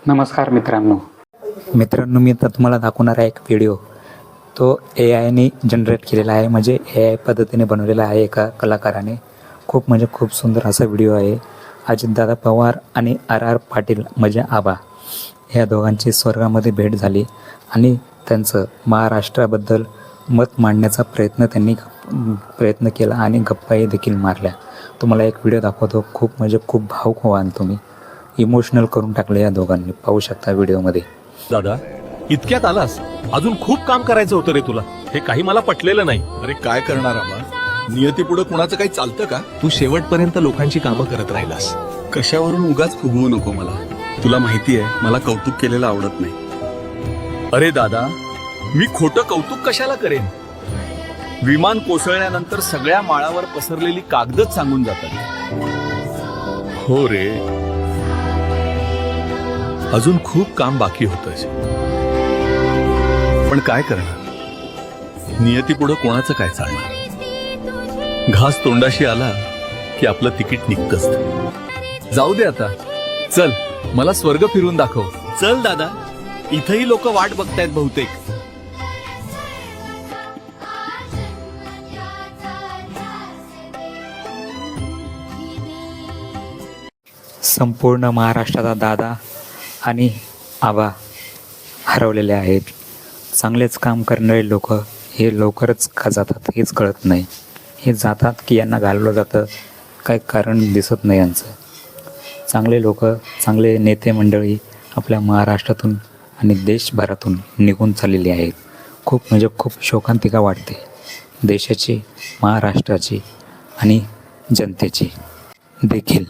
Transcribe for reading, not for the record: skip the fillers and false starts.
नमस्कार मित्रांनो, मी आता तुम्हाला दाखवणार आहे एक व्हिडिओ. तो AIने जनरेट केलेला आहे, म्हणजे AI पद्धतीने बनवलेला आहे एका कलाकाराने. खूप सुंदर असा व्हिडिओ आहे. अजितदादा पवार आणि RR पाटील म्हणजे आबा ह्या दोघांची स्वर्गामध्ये भेट झाली आणि त्यांचं महाराष्ट्राबद्दल मत मांडण्याचा प्रयत्न केला आणि गप्पाही देखील मारल्या. तुम्हाला एक व्हिडिओ दाखवतो. खूप भावुक व्हाल तुम्ही. इमोशनल करून टाकले या दोघांनी. पाहू शकता व्हिडिओमध्ये. दादा, इतक्यात आलास? अजून खूप काम करायचं होतं रे तुला. हे काही मला पटलेलं नाही. अरे काय करणार आबा, नियती पुढे कुणाचं काही चालतं का? तू शेवटपर्यंत लोकांची कामं करत राहिलास. कशावरून उगाच फुगवू नको मला. तुला माहिती आहे मला कौतुक केलेलं आवडत नाही. अरे दादा, मी खोटं कौतुक कशाला करेन? विमान कोसळल्यानंतर सगळ्या माळावर पसरलेली कागदच सांगून जातात. हो रे, अजून खूप काम बाकी होतं. पण काय करणार, नियती पुढे कोणाचं काय चालणार? घास तोंडाशी आला की आपलं तिकीट निघतंच. जाऊ दे आता. चल, मला स्वर्ग फिरून दाखव. चल दादा, इथंही लोक वाट बघतायत बहुतेक. संपूर्ण महाराष्ट्राचा दादा आणि आबा हरवलेले आहेत. चांगलेच काम करणारे लोक हे लवकरच का जातात हेच कळत नाही. हे जातात की यांना घालवलं जातं, काही कारण दिसत नाही यांचं. चांगले लोक, चांगले नेते मंडळी आपल्या महाराष्ट्रातून आणि देशभरातून निघून चाललेली आहेत. खूप शोकांतिका वाटते देशाची, महाराष्ट्राची आणि जनतेची देखील.